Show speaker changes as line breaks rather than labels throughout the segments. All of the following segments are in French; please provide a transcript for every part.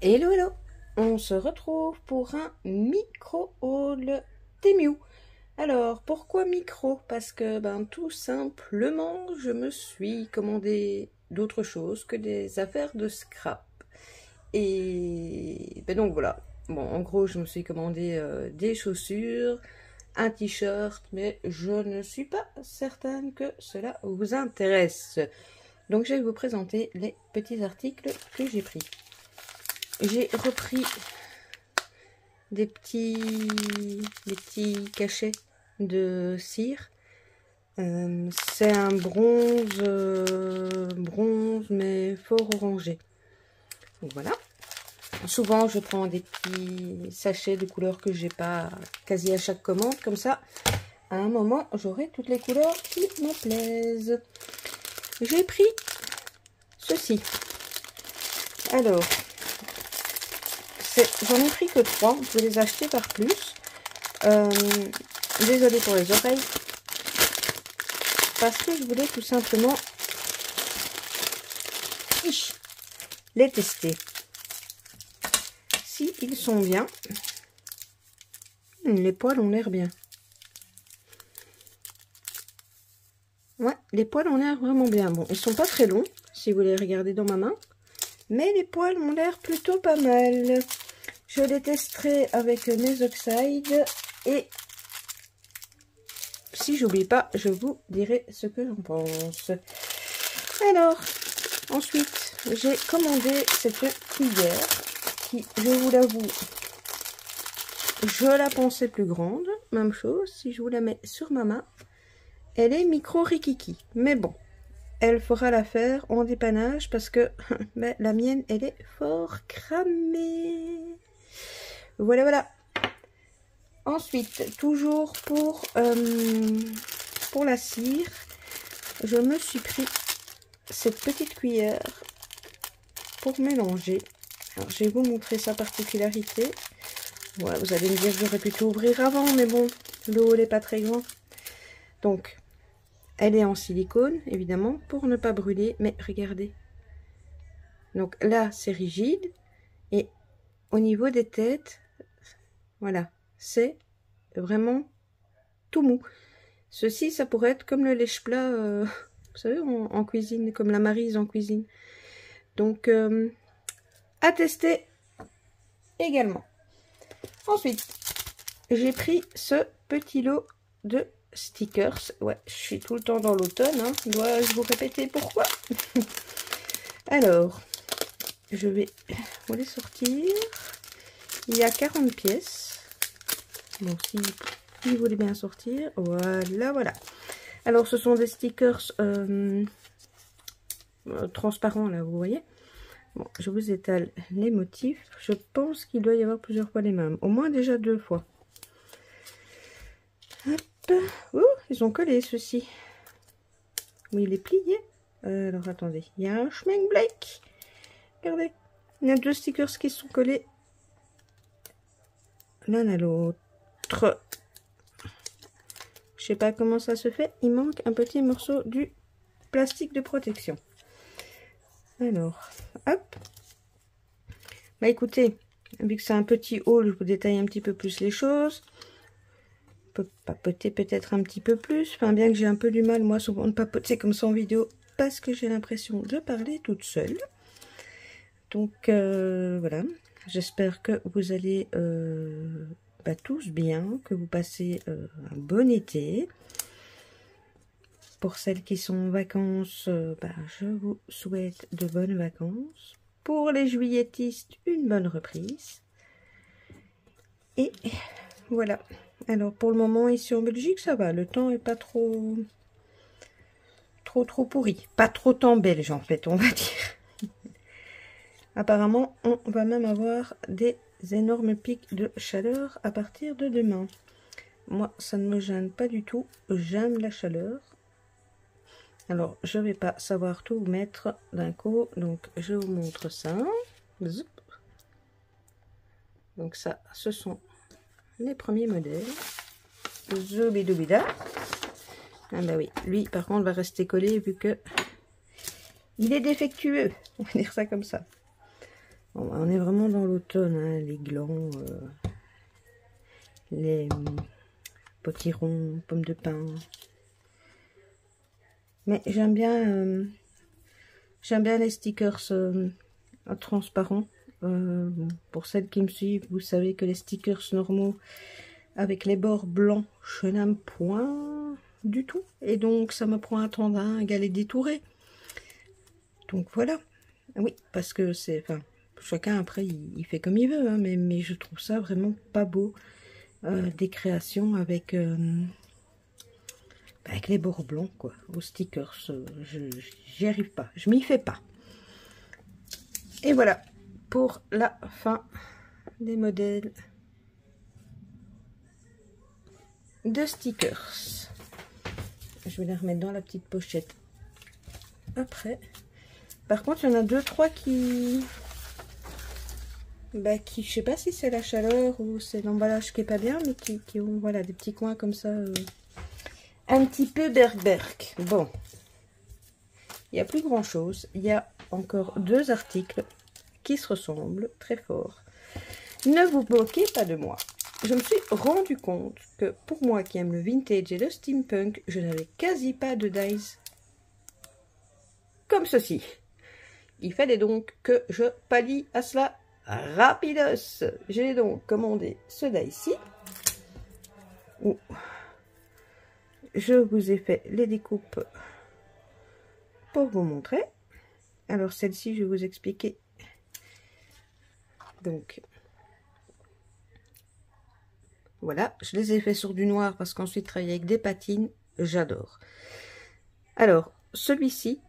Hello hello, on se retrouve pour un micro-haul Temu. Alors pourquoi micro? Parce que tout simplement je me suis commandé d'autres choses que des affaires de scrap. Et donc voilà, bon en gros je me suis commandé des chaussures, un t-shirt, mais je ne suis pas certaine que cela vous intéresse. Donc je vais vous présenter les petits articles que j'ai pris. J'ai repris des petits cachets de cire. C'est un bronze mais fort orangé. Donc voilà. Souvent je prends des petits sachets de couleurs que j'ai pas quasi à chaque commande. Comme ça, à un moment, j'aurai toutes les couleurs qui me plaisent. J'ai pris ceci. Alors, j'en ai pris que 3, je vais les acheter par plus. Désolée pour les oreilles. Parce que je voulais tout simplement les tester. Si ils sont bien. Les poils ont l'air bien. Ouais, les poils ont l'air vraiment bien. Bon, ils sont pas très longs, si vous les regardez dans ma main. Mais les poils ont l'air plutôt pas mal. Je les testerai avec mes oxydes et si j'oublie pas, je vous dirai ce que j'en pense. Alors, ensuite, j'ai commandé cette cuillère qui, je vous l'avoue, je la pensais plus grande. Même chose, si je vous la mets sur ma main, elle est micro rikiki. Mais bon, elle fera l'affaire en dépannage parce que la mienne, elle est fort cramée. Voilà, voilà. Ensuite, toujours pour la cire, je me suis pris cette petite cuillère pour mélanger. Alors, je vais vous montrer sa particularité. Ouais, vous allez me dire que j'aurais pu tout ouvrir avant, mais bon, le haut n'est pas très grand. Donc, elle est en silicone, évidemment, pour ne pas brûler. Mais regardez. Donc là, c'est rigide. Et au niveau des têtes, voilà, c'est vraiment tout mou. Ceci, ça pourrait être comme le lèche-plat, vous savez, en cuisine, comme la Maryse en cuisine. Donc, à tester également. Ensuite, j'ai pris ce petit lot de stickers. Ouais, je suis tout le temps dans l'automne, hein. Dois-je vous répéter pourquoi? Alors, je vais vous les sortir. Il y a 40 pièces. Bon, si vous voulez bien sortir. Voilà, voilà. Alors, ce sont des stickers transparents, là, vous voyez. Bon, je vous étale les motifs. Je pense qu'il doit y avoir plusieurs fois les mêmes. Au moins déjà 2 fois. Hop. Oh, ils ont collé ceci. Oui, il est plié. Alors, attendez. Il y a un Schmeng Blake. Regardez. Il y a 2 stickers qui sont collés l'un à l'autre. Je sais pas comment ça se fait. Il manque un petit morceau du plastique de protection. Alors, hop. Bah écoutez, vu que c'est un petit haul, je vous détaille un petit peu plus les choses. On peut papoter peut-être un petit peu plus. Enfin, bien que j'ai un peu du mal, moi, souvent de papoter comme ça en vidéo, parce que j'ai l'impression de parler toute seule. Donc, voilà. J'espère que vous allez tous bien, que vous passez un bon été. Pour celles qui sont en vacances, je vous souhaite de bonnes vacances. Pour les juilletistes, une bonne reprise. Et voilà. Alors pour le moment ici en Belgique, ça va. Le temps est pas trop pourri. Pas trop temps belge en fait, on va dire. Apparemment, on va même avoir des énormes pics de chaleur à partir de demain. Moi, ça ne me gêne pas du tout. J'aime la chaleur. Alors, je ne vais pas savoir tout mettre d'un coup. Donc, je vous montre ça. Donc, ça, ce sont les premiers modèles. Zoubidoubidah. Ah bah oui, lui, par contre, va rester collé vu que il est défectueux. On va dire ça comme ça. Bon, on est vraiment dans l'automne, hein, les glands, les potirons, pommes de pin. Mais j'aime bien les stickers transparents. Pour celles qui me suivent, vous savez que les stickers normaux avec les bords blancs, je n'aime point du tout. Et donc, ça me prend un temps d'un galet détouré. Donc, voilà. Oui, parce que c'est... Enfin, chacun, après, il fait comme il veut. Hein, mais je trouve ça vraiment pas beau. Des créations avec les bords blancs, quoi. Aux stickers. J'y arrive pas. Je m'y fais pas. Et voilà. Pour la fin des modèles de stickers. Je vais les remettre dans la petite pochette après. Par contre, il y en a 2-3 qui... je sais pas si c'est la chaleur ou c'est l'emballage qui est pas bien, mais qui ont, voilà, des petits coins comme ça, un petit peu berk. Bon, il n'y a plus grand chose. Il y a encore 2 articles qui se ressemblent très fort. Ne vous moquez pas de moi. Je me suis rendu compte que pour moi qui aime le vintage et le steampunk, je n'avais quasi pas de dies comme ceci. Il fallait donc que je pallie à cela rapidos. J'ai donc commandé ce die-ci. Je vous ai fait les découpes pour vous montrer. Alors celle-ci, je vais vous expliquer. Donc, voilà, je les ai fait sur du noir parce qu'ensuite travailler avec des patines, j'adore. Alors, celui-ci,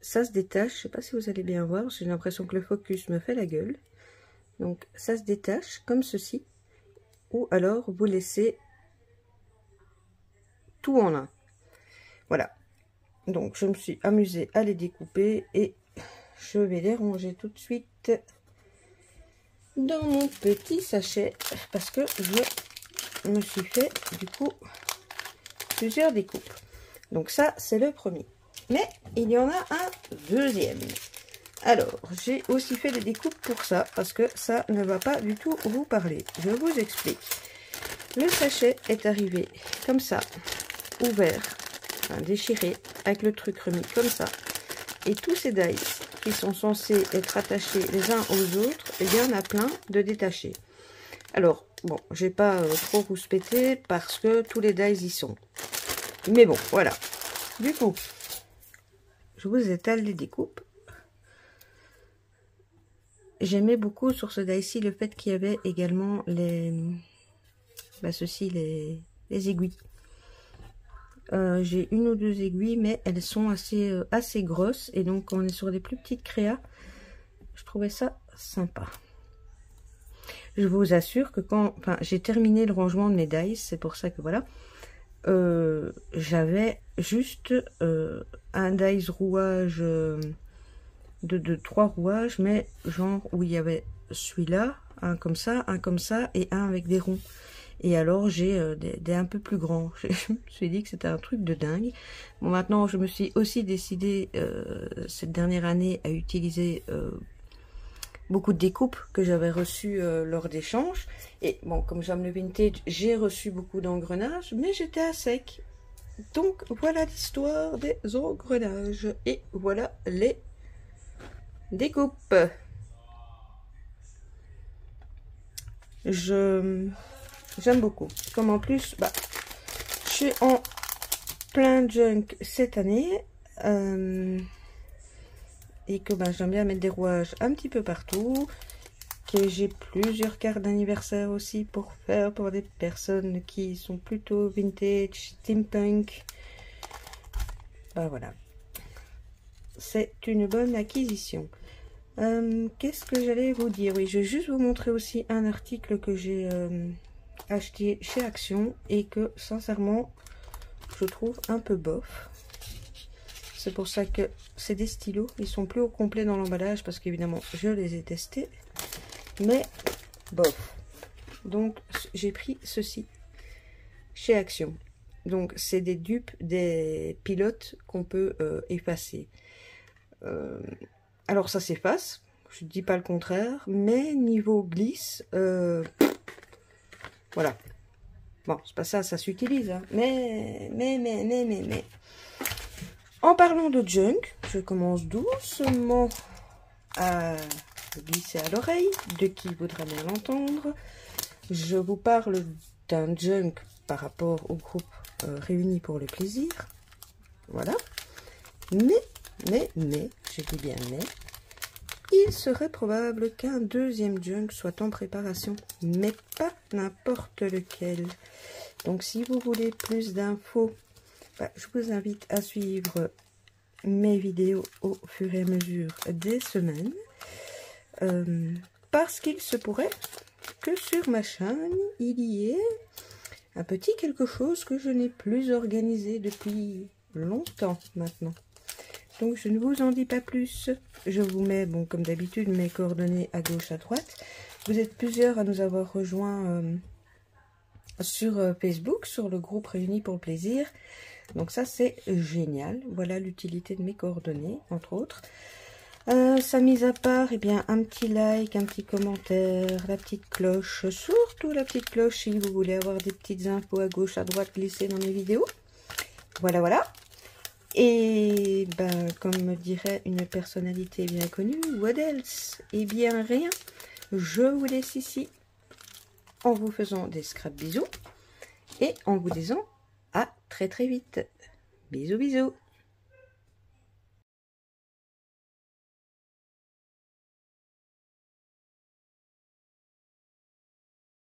ça se détache. Je sais pas si vous allez bien voir, j'ai l'impression que le focus me fait la gueule. Donc, ça se détache comme ceci. Ou alors, vous laissez tout en un. Voilà. Donc, je me suis amusée à les découper et je vais les ranger tout de suite dans mon petit sachet parce que je me suis fait du coup plusieurs découpes. Donc ça, c'est le premier. Mais il y en a un deuxième. Alors, j'ai aussi fait des découpes pour ça parce que ça ne va pas du tout vous parler. Je vous explique. Le sachet est arrivé comme ça, ouvert, enfin, déchiré, avec le truc remis comme ça. Et tous ces dice qui sont censés être attachés les uns aux autres, il y en a plein de détachés. Alors, bon, j'ai pas trop rouspété parce que tous les dice y sont. Mais bon, voilà. Du coup, je vous étale les découpes. J'aimais beaucoup sur ce die-ci le fait qu'il y avait également les... les aiguilles. J'ai une ou 2 aiguilles, mais elles sont assez grosses. Et donc, on est sur des plus petites créas. Je trouvais ça sympa. Je vous assure que quand j'ai terminé le rangement de mes dice, c'est pour ça que voilà, j'avais juste un dice rouage de 3 rouages, mais genre où il y avait celui-là, un comme ça et un avec des ronds. Et alors j'ai des un peu plus grands. Je me suis dit que c'était un truc de dingue. Bon, maintenant je me suis aussi décidée cette dernière année à utiliser beaucoup de découpes que j'avais reçues lors d'échanges. Et bon, comme j'aime le vintage, j'ai reçu beaucoup d'engrenages, mais j'étais à sec. Donc voilà l'histoire des engrenages. Et voilà les découpes. J'aime beaucoup. Comme en plus, je suis en plein junk cette année. Et que j'aime bien mettre des rouages un petit peu partout. Que j'ai plusieurs cartes d'anniversaire aussi pour faire pour des personnes qui sont plutôt vintage, steampunk. Voilà. C'est une bonne acquisition. Qu'est-ce que j'allais vous dire? Oui, je vais juste vous montrer aussi un article que j'ai acheté chez Action et que sincèrement je trouve un peu bof. C'est pour ça que c'est des stylos. Ils sont plus au complet dans l'emballage parce qu'évidemment je les ai testés. Mais bof. Donc j'ai pris ceci chez Action. Donc c'est des dupes des pilotes qu'on peut effacer. Alors ça s'efface. je ne dis pas le contraire, mais niveau glisse, voilà. Bon, c'est pas ça, ça s'utilise, hein. Mais. En parlant de junk, je commence doucement à glisser à l'oreille de qui voudra bien l'entendre. Je vous parle d'un junk par rapport au groupe Réunis pour le plaisir. Voilà. Mais, je dis bien mais, il serait probable qu'un deuxième junk soit en préparation, mais pas n'importe lequel. Donc si vous voulez plus d'infos, je vous invite à suivre mes vidéos au fur et à mesure des semaines. Parce qu'il se pourrait que sur ma chaîne, il y ait un petit quelque chose que je n'ai plus organisé depuis longtemps maintenant. Donc je ne vous en dis pas plus. Je vous mets, bon, comme d'habitude, mes coordonnées à gauche, à droite. Vous êtes plusieurs à nous avoir rejoints sur Facebook, sur le groupe Réunis pour le plaisir. Donc ça, c'est génial. Voilà l'utilité de mes coordonnées, entre autres. Ça, mis à part, eh bien, un petit like, un petit commentaire, la petite cloche, surtout la petite cloche si vous voulez avoir des petites infos à gauche, à droite glissées dans mes vidéos. Voilà, voilà. Et comme me dirait une personnalité bien connue, what else? Eh bien, rien. Je vous laisse ici en vous faisant des scrap bisous et en vous disant à très très vite. Bisous, bisous.